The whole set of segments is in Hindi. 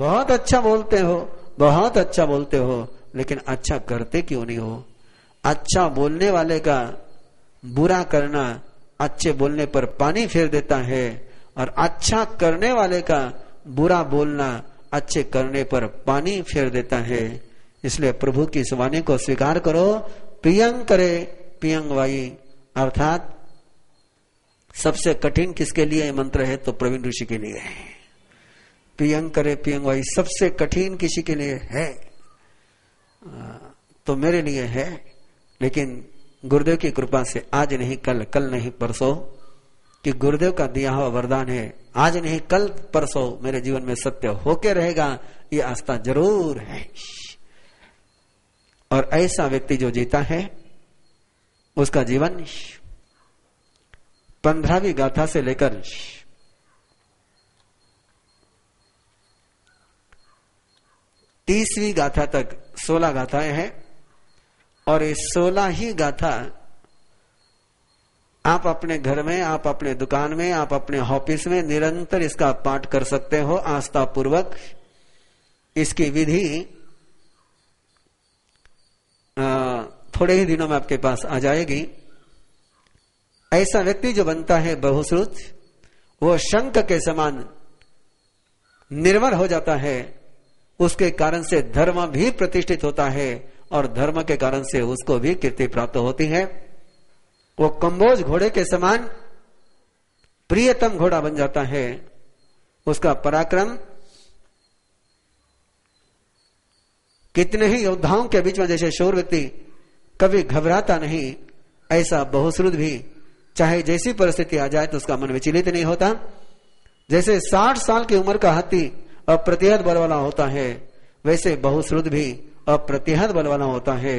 बहुत अच्छा बोलते हो, बहुत अच्छा बोलते हो, लेकिन अच्छा करते क्यों नहीं हो? अच्छा बोलने वाले का बुरा करना अच्छे बोलने पर पानी फेर देता है, और अच्छा करने वाले का बुरा बोलना अच्छे करने पर पानी फेर देता है। इसलिए प्रभु की इस वाणी को स्वीकार करो। प्रियं करे प्रियं वाई, अर्थात सबसे कठिन किसके लिए मंत्र है? तो प्रवीण ऋषि के लिए है। प्रियं करे प्रियं वाई सबसे कठिन किसी के लिए है, तो मेरे लिए है। लेकिन गुरुदेव की कृपा से आज नहीं कल, कल नहीं परसों, कि गुरुदेव का दिया हुआ वरदान है, आज नहीं कल परसों मेरे जीवन में सत्य होके रहेगा, ये आस्था जरूर है। और ऐसा व्यक्ति जो जीता है उसका जीवन 15वीं गाथा से लेकर 30वीं गाथा तक 16 गाथाएं हैं, और ये 16 ही गाथा आप अपने घर में, आप अपने दुकान में, आप अपने ऑफिस में निरंतर इसका पाठ कर सकते हो आस्था पूर्वक। इसकी विधि थोड़े ही दिनों में आपके पास आ जाएगी। ऐसा व्यक्ति जो बनता है बहुश्रुत, वो शंख के समान निर्मल हो जाता है। उसके कारण से धर्म भी प्रतिष्ठित होता है, और धर्म के कारण से उसको भी कीर्ति प्राप्त होती है। वो कंबोज घोड़े के समान प्रियतम घोड़ा बन जाता है। उसका पराक्रम कितने ही योद्धाओं के बीच में, जैसे शूर व्यक्ति कभी घबराता नहीं, ऐसा बहुश्रुत भी चाहे जैसी परिस्थिति आ जाए तो उसका मन विचलित नहीं होता। जैसे 60 साल की उम्र का हाथी अप्रतिहत बल वाला होता है, वैसे बहुश्रुत भी अप्रतिहत बल वाला होता है।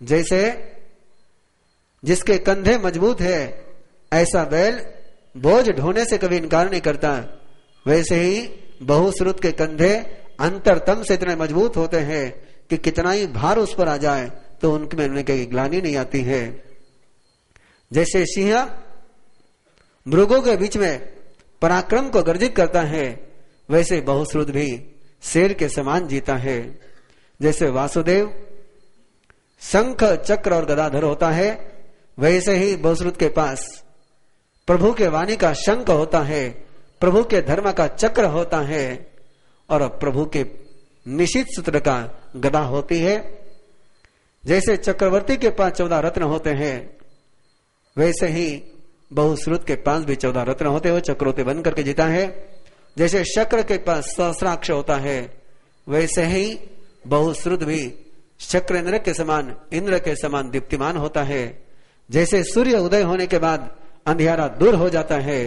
जैसे जिसके कंधे मजबूत है, ऐसा बैल बोझ ढोने से कभी इनकार नहीं करता, वैसे ही बहुश्रुत के कंधे अंतरतम से इतने मजबूत होते हैं कि कितना ही भार उस पर आ जाए तो उनमें कोई ग्लानि नहीं आती है। जैसे सिंह मृगों के बीच में पराक्रम को गर्जित करता है, वैसे बहुश्रुत भी शेर के समान जीता है। जैसे वासुदेव शंख चक्र और गदाधर होता है, वैसे ही बहुश्रुत के पास प्रभु के वाणी का शंख होता है, प्रभु के धर्म का चक्र होता है, और प्रभु के निशित सूत्र का गदा होती है। जैसे चक्रवर्ती के पास 14 रत्न होते हैं, वैसे ही बहुश्रुत के पास भी 14 रत्न होते हुए चक्रों बन करके जीता है। जैसे शक्र के पास सहस्राक्ष होता है, वैसे ही बहुश्रुत भी शक्र इंद्र के समान, इंद्र के समान दीप्तिमान होता है। जैसे सूर्य उदय होने के बाद अंधियारा दूर हो जाता है,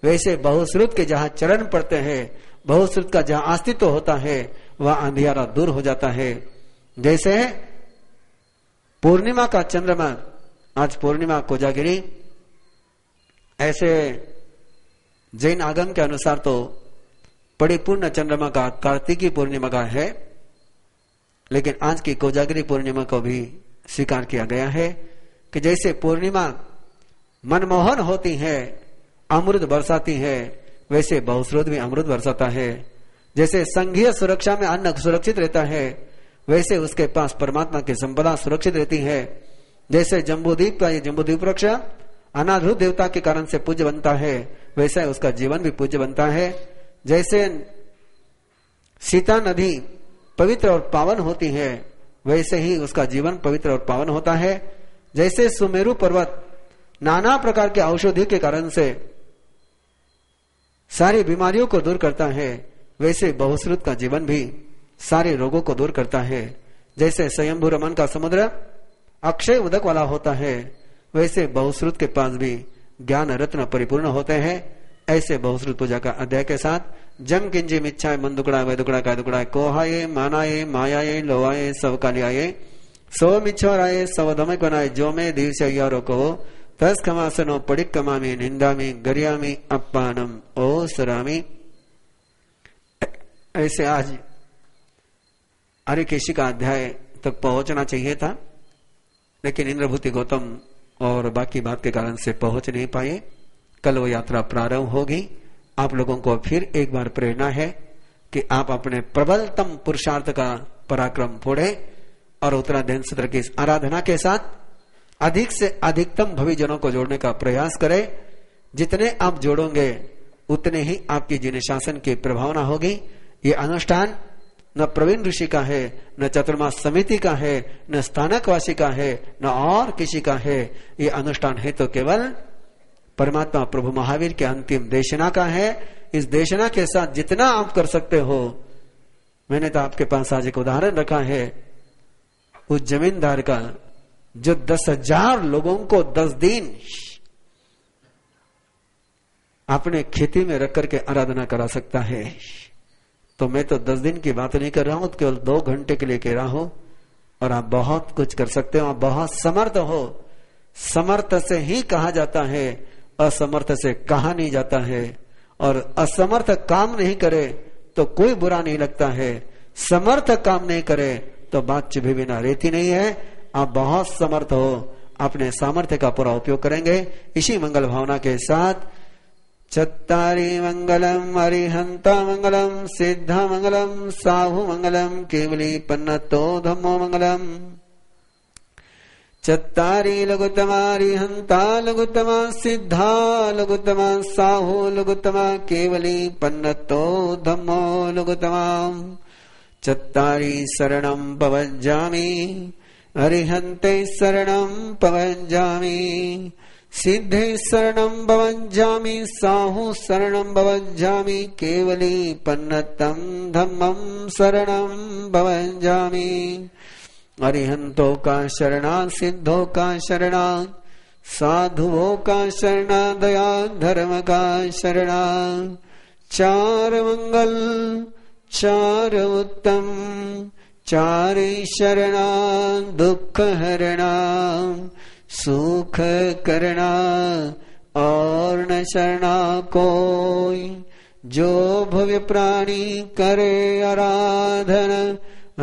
वैसे बहुश्रुत के जहां चरण पड़ते हैं, बहुश्रुत का जहां अस्तित्व होता है, वह अंधियारा दूर हो जाता है। जैसे पूर्णिमा का चंद्रमा, आज पूर्णिमा कोजागिरी, ऐसे जैन आगम के अनुसार तो परिपूर्ण चंद्रमा का कार्तिकी पूर्णिमा का है, लेकिन आज की कोजागिरी पूर्णिमा को भी स्वीकार किया गया है कि जैसे पूर्णिमा मनमोहन होती है, अमृत बरसाती है, वैसे बहुश्रुत भी अमृत बरसाता है। जैसे संघीय सुरक्षा में अन्न सुरक्षित रहता है, वैसे उसके पास परमात्मा की संपदा सुरक्षित रहती है। जैसे जम्बूद्वीप का ये जम्बूद्वीप वृक्ष अनाधृत देवता के कारण से पूज्य बनता है, वैसे उसका जीवन भी पूज्य बनता है। जैसे सीता नदी पवित्र और पावन होती है, वैसे ही उसका जीवन पवित्र और पावन होता है। जैसे सुमेरु पर्वत नाना प्रकार के औषधि के कारण से सारी बीमारियों को दूर करता है, वैसे बहुश्रुत का जीवन भी सारे रोगों को दूर करता है। जैसे स्वयंभू रमन का समुद्र अक्षय उदक वाला होता है, वैसे बहुश्रुत के पास भी ज्ञान रत्न परिपूर्ण होते हैं। ऐसे बहुश्रुत पूजा का अध्याय के साथ जम किंजी मिच्छाए मन दुकड़ा वै दुकड़ा का दुकड़ा कोहाये मानाये मायाये लोवाये सब कालियाये सो मिच्छोराये सब धमक बनाए जो में दिवस यारो को तस खमासनो पड़िक कमामी निंदामी गरियामी अपानम ओ सरामी। ऐसे आज हरिकेशी का अध्याय तक पहुंचना चाहिए था, लेकिन इंद्रभूति गौतम और बाकी बात के कारण से पहुंच नहीं पाए। कल वो यात्रा प्रारंभ होगी। आप लोगों को फिर एक बार प्रेरणा है कि आप अपने प्रबलतम पुरुषार्थ का पराक्रम फोड़े और उत्तराधीन सत्र की आराधना के साथ अधिक से अधिकतम भविजनों को जोड़ने का प्रयास करें। जितने आप जोड़ोगे उतने ही आपकी जिन शासन की प्रभावना होगी। ये अनुष्ठान न प्रवीण ऋषि का है, न चतुर्मास समिति का है, न स्थानकवासी का है, न और किसी का है। ये अनुष्ठान है तो केवल परमात्मा प्रभु महावीर के अंतिम देशना का है। इस देशना के साथ जितना आप कर सकते हो, मैंने तो आपके पास आज एक उदाहरण रखा है उस जमींदार का जो 10,000 लोगों को 10 दिन अपने खेती में रख करके आराधना करा सकता है। तो मैं तो 10 दिन की बात नहीं कर रहा हूं, केवल 2 घंटे के लिए कह रहा हूं। और आप बहुत कुछ कर सकते हो, आप बहुत समर्थ हो। समर्थ से ही कहा जाता है, असमर्थ से कहा नहीं जाता है। और असमर्थ काम नहीं करे तो कोई बुरा नहीं लगता है, समर्थ काम नहीं करे तो बात चुभी बिना रहती नहीं है। आप बहुत समर्थ हो, अपने सामर्थ्य का पूरा उपयोग करेंगे। इसी मंगल भावना के साथ चत्तारी मंगलम अरिहंता मंगलम सिद्धा मंगलम साहु मंगलम केवली पन्नतो धम्मो मंगलम। चत्तारी लघुतमा अरिहंता लघुतमा सिद्धा लघुतमा साहु लघुतमा केवली पन्नतो धम्मो लघुतमा। चत्तारी शरणं पवज्जामि अरिहन्ते शरणं पवज्जामि सिद्धे शरणं भवज्जामि साहु शरणं भवज्जामि केवली पन्नतं धम्मं शरणं भवज्जामि। अरिहंतों का शरणा सिद्धों का शरणा साधुओं का शरणा दया धर्म का शरणा। चार मंगल चार उत्तम चारि शरणा दुख हरणा सुख करना और न शरणा कोई। जो भव्य प्राणी करे आराधन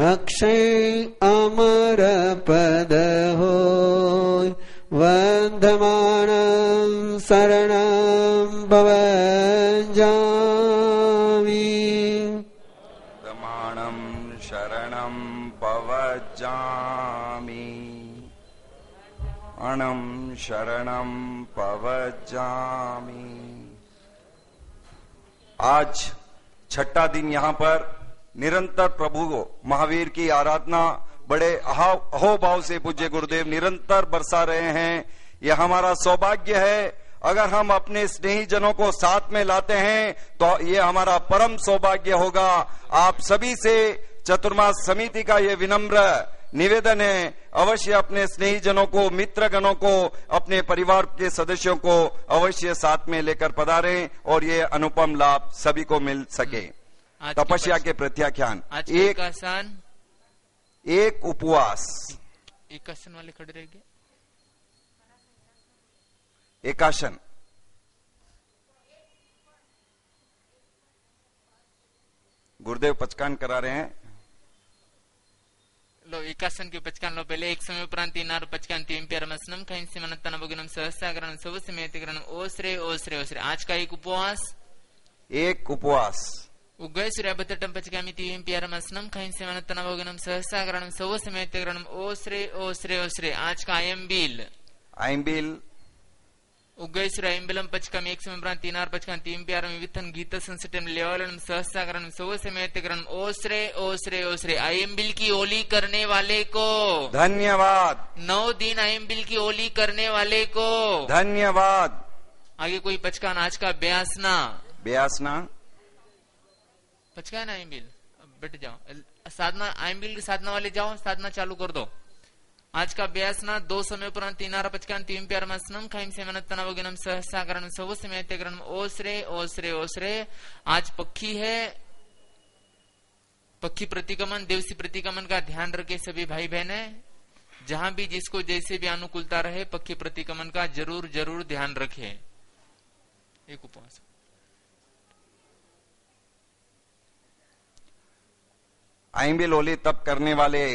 अक्षय अमर पद होय। वंदमानं शरणं भवज्जामि शरणं पवज्जामि अणं शरणं पवज्जामि। आज छठा दिन यहाँ पर निरंतर प्रभु महावीर की आराधना बड़े अहोभाव से पूज्य गुरुदेव निरंतर बरसा रहे हैं। यह हमारा सौभाग्य है। अगर हम अपने स्नेही जनों को साथ में लाते हैं तो ये हमारा परम सौभाग्य होगा। आप सभी से चतुर्मास समिति का ये विनम्र निवेदन है, अवश्य अपने स्नेही जनों को, मित्र गणों को, अपने परिवार के सदस्यों को अवश्य साथ में लेकर पधारें और ये अनुपम लाभ सभी को मिल सके। तपस्या के प्रत्याख्यान, एक आसन, एक उपवास। एक आसन वाले खड़े रहेंगे। एकासन, गुरुदेव पचकान करा रहे हैं। लो एकासन के पचकान लो पहले। एक समय उपरांत तीनार पचकान तीन प्यारमसनम खाइन से मनतन भोगनम सहस्राग्रहण सब समेतग्रहण ओसरे ओसरे ओसरे। आज का एक उपवास, एक उपवास। उगय सूर्याभट्टम पचकामी तीन प्यारमसनम खाइन से मनतन भोगनम सहस्राग्रहण सब समेतग्रहण ओसरे ओसरे ओसरे। आज का आयम्बिल, आयम्बिल उगय सूर्याम्बिलम पचकामी एक समय उपरांत तीनार पचकान तीन प्यारम विविधन गीत संसटम लेवलम सहस्राग्रहण सब समेतग्रहण ओसरे ओसरे ओसरे। आयम्बिल की ओली करने वाले को धन्यवाद। 9 दिन आयम्बिल की ओली करने वाले को धन्यवाद। आगे कोई पचकान आज का ब्यासना, ब्यासना पचकान आयम्बिल। बैठ जाओ, साधना आयम्बिल की साधना वाले जाओ, साधना चालू कर दो। आज का ब्यासना 2 समय उपरांत तीनार पचकान तीन प्यार मसनम खाइम से मनतना वगनम सहस्राग्रहण सब समेतग्रहण ओसरे ओसरे ओसरे। आज पक्षी है, पक्षी प्रतिगमन, देवसी प्रतिगमन का ध्यान रखे सभी भाई बहने। जहां भी जिसको जैसे भी अनुकूलता रहे पक्षी प्रतिगमन का जरूर जरूर ध्यान रखे। एक उपवास। आयम्बिल ओली तप करने वाले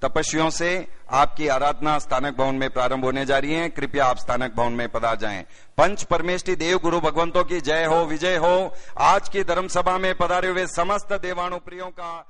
तपस्वियों से आपकी आराधना स्थानक भवन में प्रारंभ होने जा रही है। कृपया आप स्थानक भवन में पधार जाएं। पंच परमेष्टि देव गुरु भगवंतों की जय हो, विजय हो। आज की धर्म सभा में पधारे हुए समस्त देवानुप्रियों का